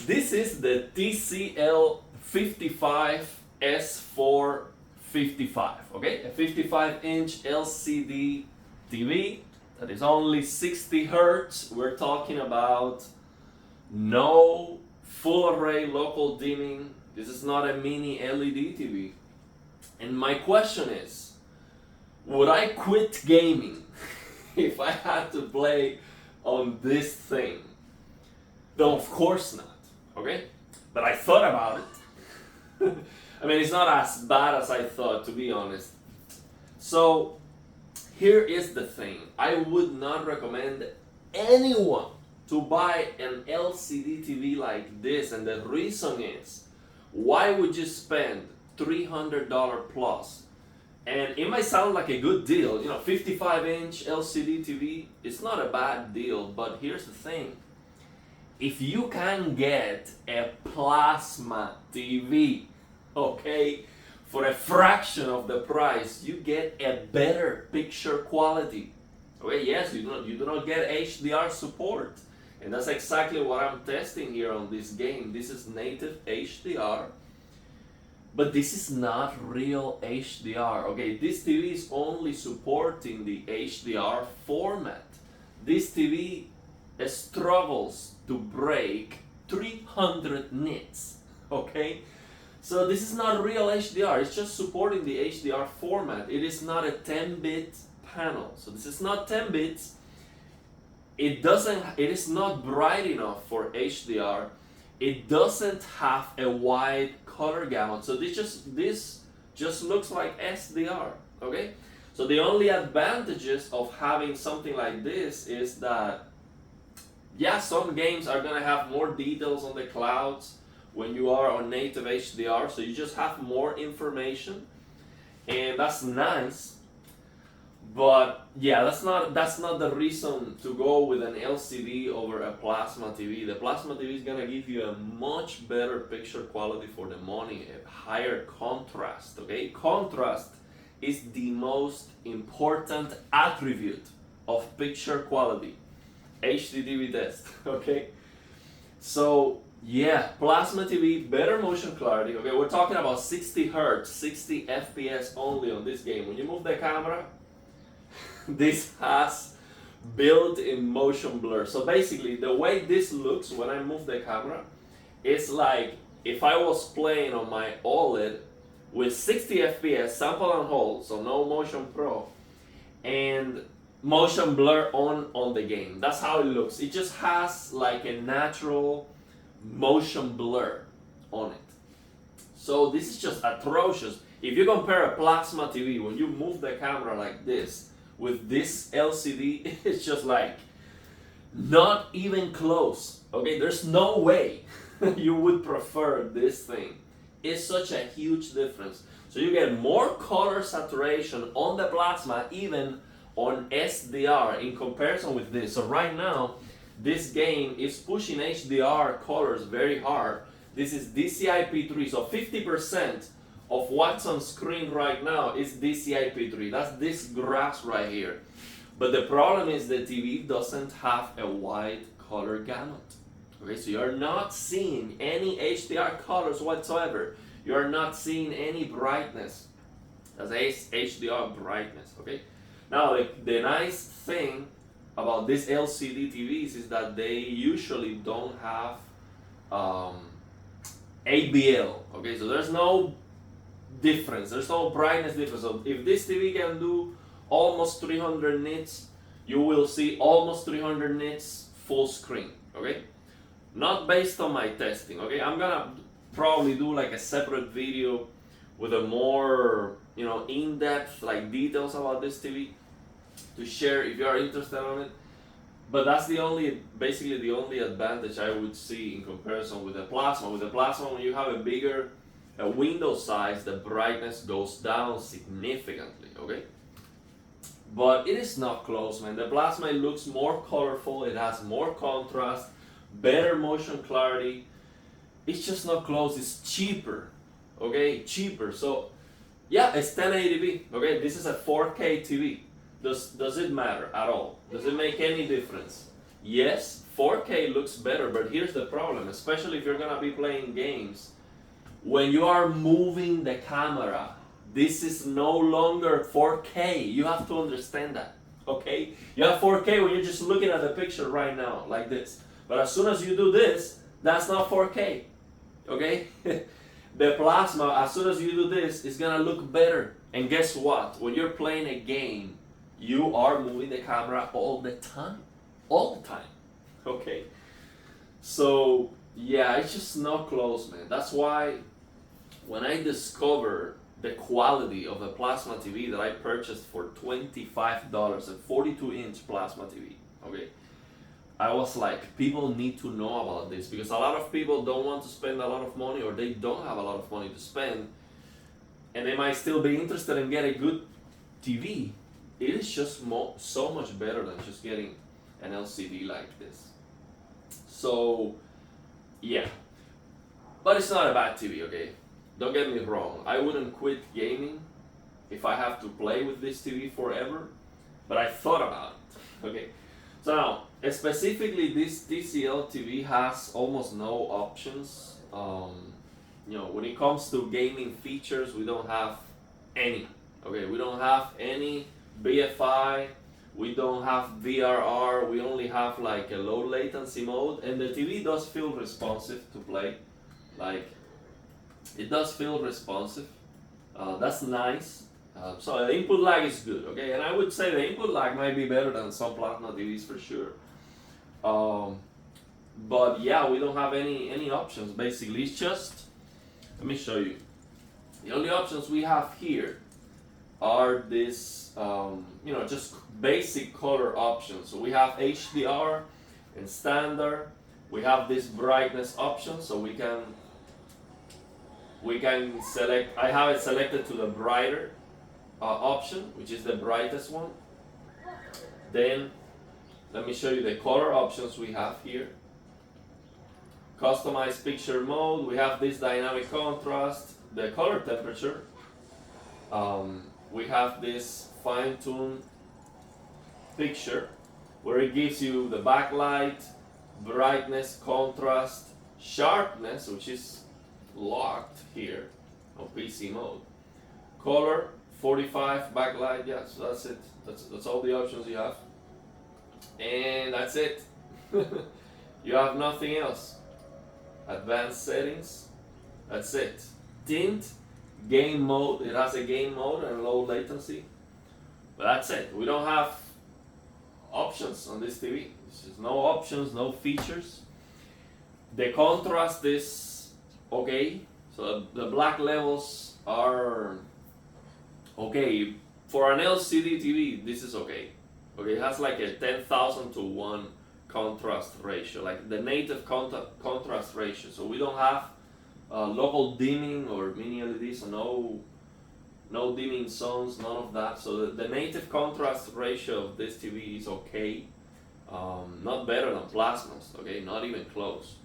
This is the TCL 55S455, okay? A 55-inch LCD TV that is only 60 hertz. We're talking about no full array local dimming. This is not a mini LED TV. And my question is, would I quit gaming if I had to play on this thing? No, of course not, okay? But I thought about it. I mean, it's not as bad as I thought, to be honest. So, here is the thing. I would not recommend anyone to buy an LCD TV like this, and the reason is, why would you spend $300 plus? And it might sound like a good deal, 55-inch LCD TV, it's not a bad deal, but here's the thing. If you can get a plasma TV, okay, for a fraction of the price, you get a better picture quality. Okay, yes, you do not get HDR support. And that's exactly what I'm testing here on this game. This is native HDR. But this is not real HDR, okay? This TV is only supporting the HDR format. This TV struggles to break 300 nits, okay? So this is not real HDR, it's just supporting the HDR format. It is not a 10-bit panel. So this is not 10 bits. It is not bright enough for HDR. It doesn't have a wide color gamut. So this just looks like SDR, okay? So the only advantages of having something like this is that, yeah, some games are gonna have more details on the clouds when you are on native HDR, so you just have more information, and that's nice. But yeah, that's not the reason to go with an LCD over a plasma TV. The plasma TV is gonna give you a much better picture quality for the money, a higher contrast. Okay, contrast is the most important attribute of picture quality. HDTV test. Okay, so yeah, plasma TV, better motion clarity. Okay, we're talking about 60 hertz, 60 FPS only on this game. When you move the camera, this has built-in motion blur. So basically, the way this looks when I move the camera, it's like if I was playing on my OLED with 60 FPS, sample and hold, so no motion pro, and motion blur on the game. That's how it looks. It just has like a natural motion blur on it. So this is just atrocious. If you compare a plasma TV, when you move the camera like this, with this LCD, it's just like not even close. Okay, there's no way you would prefer this thing. It's such a huge difference. So you get more color saturation on the plasma, even on SDR, in comparison with this. So right now, this game is pushing HDR colors very hard. This is DCI-P3, so 50% of what's on screen right now is DCI-P3. That's this grass right here. But the problem is the TV doesn't have a wide color gamut. Okay, so you're not seeing any HDR colors whatsoever. You're not seeing any brightness. That's HDR brightness, okay? Now, the nice thing about these LCD TVs is that they usually don't have ABL, okay? So there's no difference, there's no brightness difference. So if this TV can do almost 300 nits, you will see almost 300 nits full screen, okay? Not based on my testing, okay? I'm gonna probably do like a separate video with a more, in-depth like details about this TV to share if you are interested on it. But that's basically the only advantage I would see in comparison with the plasma. With the plasma, when you have a bigger window size, the brightness goes down significantly, okay? But it is not close, man. The plasma, it looks more colorful, it has more contrast, better motion clarity. It's just not close, it's cheaper, okay? Cheaper. So yeah, it's 1080p, okay? This is a 4K TV. Does it matter at all? Does it make any difference? Yes, 4K looks better, but here's the problem, especially if you're gonna be playing games. When you are moving the camera, this is no longer 4K. You have to understand that, okay? You have 4K when you're just looking at the picture right now, like this. But as soon as you do this, that's not 4K, okay? The plasma, as soon as you do this, it's gonna look better. And guess what? When you're playing a game, you are moving the camera all the time. All the time, okay? So, yeah, it's just not close, man. That's why when I discovered the quality of the plasma TV that I purchased for $25, a 42-inch plasma TV, okay? I was like, people need to know about this because a lot of people don't want to spend a lot of money, or they don't have a lot of money to spend, and they might still be interested in getting a good TV. It is just so much better than just getting an LCD like this. So, yeah. But it's not a bad TV, okay? Don't get me wrong. I wouldn't quit gaming if I have to play with this TV forever, but I thought about it, okay? So now, specifically this TCL TV has almost no options. When it comes to gaming features, we don't have any. Okay, we don't have any BFI, we don't have VRR, we only have like a low latency mode, and the TV does feel responsive to play. Like, it does feel responsive. That's nice. So the input lag is good, okay? And I would say the input lag might be better than some plasma TVs for sure. But yeah, we don't have any options basically. It's just, let me show you. The only options we have here are this, just basic color options. So we have HDR and standard. We have this brightness option, so we can select. I have it selected to the brighter option, which is the brightest one. Then let me show you the color options we have here. Customize picture mode, we have this dynamic contrast, the color temperature. We have this fine-tune picture where it gives you the backlight, brightness, contrast, sharpness, which is locked here on PC mode. Color, 45, backlight, yeah, so that's it. That's all the options you have. And that's it. You have nothing else. Advanced settings, that's it. Tint, game mode, it has a game mode and low latency. But that's it. We don't have options on this TV. There's just no options, no features. The contrast is okay. So the black levels are okay. For an LCD TV, this is okay. Okay, it has like a 10,000 to 1 contrast ratio, like the native contrast ratio. So we don't have local dimming or mini LEDs, so no dimming zones, none of that. So the native contrast ratio of this TV is okay. Not better than plasmas, okay, not even close.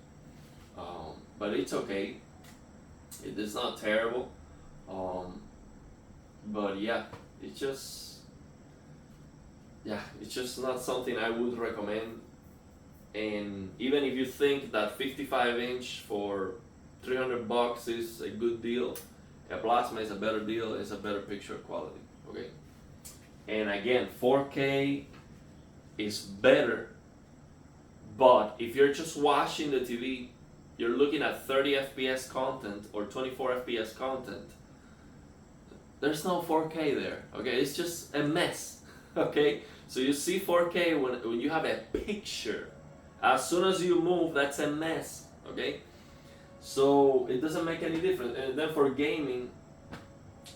But it's okay. It is not terrible. But yeah, it's just not something I would recommend. And even if you think that 55-inch for $300 is a good deal, a plasma is a better deal, it's a better picture quality, okay? And again, 4K is better, but if you're just watching the TV, you're looking at 30 FPS content or 24 FPS content, there's no 4K there, okay? It's just a mess, okay? So you see 4K when you have a picture. As soon as you move, that's a mess, okay? So it doesn't make any difference. And then for gaming,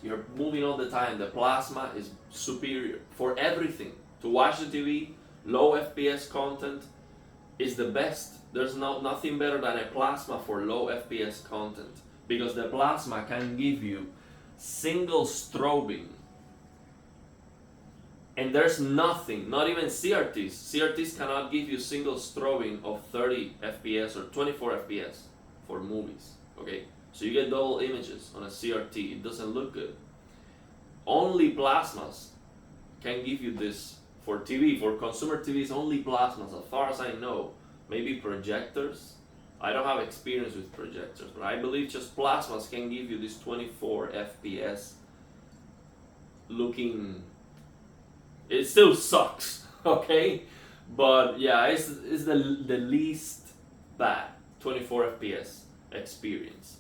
you're moving all the time. The plasma is superior for everything. To watch the TV, low FPS content is the best. There's nothing better than a plasma for low FPS content, because the plasma can give you single strobing. And there's nothing, not even CRTs. CRTs cannot give you single strobing of 30 FPS or 24 FPS for movies, okay? So you get double images on a CRT, it doesn't look good. Only plasmas can give you this for TV, for consumer TVs, only plasmas, as far as I know. maybe projectors. I don't have experience with projectors, but I believe just plasmas can give you this 24 FPS looking. It still sucks, okay? But yeah, it's the least bad 24 FPS experience.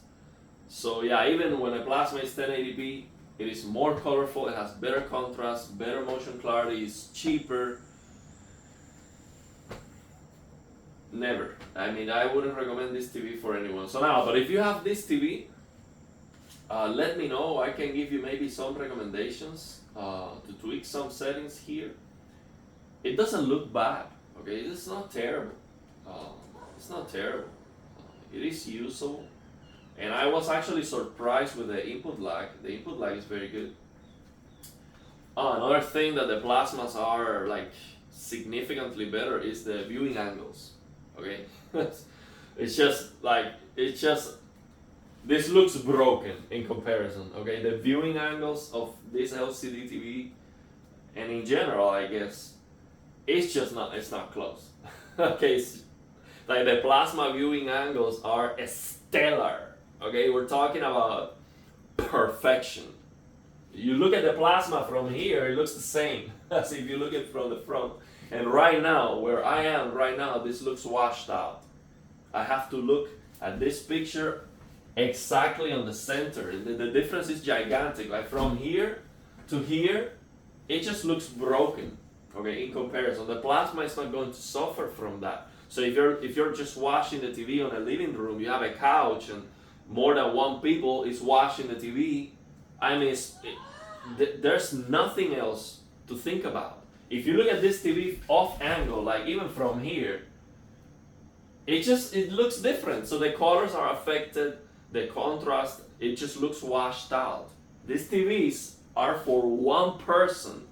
So yeah, even when a plasma is 1080p, it is more colorful, it has better contrast, better motion clarity, it's cheaper. Never. I mean, I wouldn't recommend this TV for anyone. So now, but if you have this TV, let me know. I can give you maybe some recommendations to tweak some settings here. It doesn't look bad, okay? It's not terrible. It's not terrible. It is usable. And I was actually surprised with the input lag. The input lag is very good. Another thing that the plasmas are like significantly better is the viewing angles. Okay, it's just this looks broken in comparison. Okay, the viewing angles of this LCD TV and in general, I guess, it's not close. Okay, it's, like the plasma viewing angles are stellar. Okay, we're talking about perfection. You look at the plasma from here, it looks the same as if you look at it from the front. And right now, where I am right now, this looks washed out. I have to look at this picture exactly on the center. The difference is gigantic. Like from here to here, it just looks broken. Okay, in comparison, the plasma is not going to suffer from that. So if you're just watching the TV on a living room, you have a couch and more than one people is watching the TV. I mean, there's nothing else to think about. If you look at this TV off angle, like even from here, it looks different. So the colors are affected, the contrast, it just looks washed out. These TVs are for one person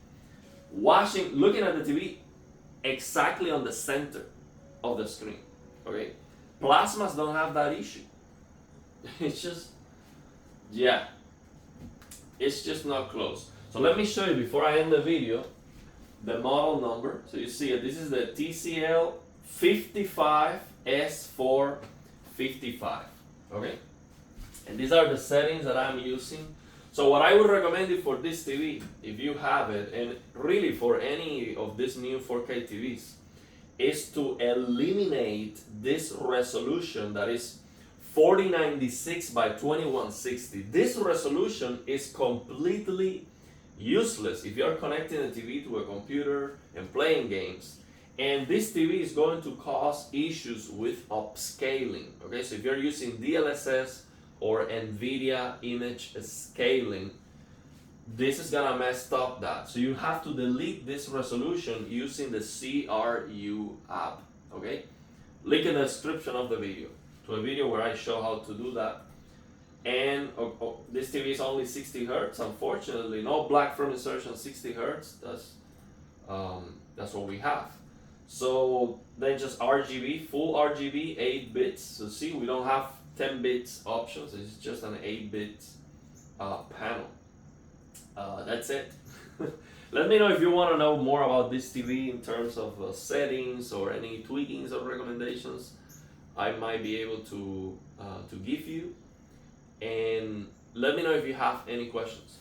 looking at the TV exactly on the center of the screen. Okay? Plasmas don't have that issue. It's just, yeah, it's just not close. So let me show you before I end the video the model number. So you see it, this is the TCL 55S455. Okay? And these are the settings that I'm using. So what I would recommend you for this TV, if you have it, and really for any of these new 4K TVs, is to eliminate this resolution that is 4096 by 2160. This resolution is completely useless if you're connecting a TV to a computer and playing games. And this TV is going to cause issues with upscaling. Okay, so if you're using DLSS or NVIDIA image scaling, this is gonna mess up that. So you have to delete this resolution using the CRU app. Okay, link in the description of the video to a video where I show how to do that. And this TV is only 60 Hertz. Unfortunately, no black film insertion 60 Hertz. That's what we have. So then just RGB, full RGB, 8 bits. So see, we don't have 10 bits options. It's just an 8 bit panel. That's it. Let me know if you want to know more about this TV in terms of settings or any tweakings or recommendations I might be able to give you. And let me know if you have any questions.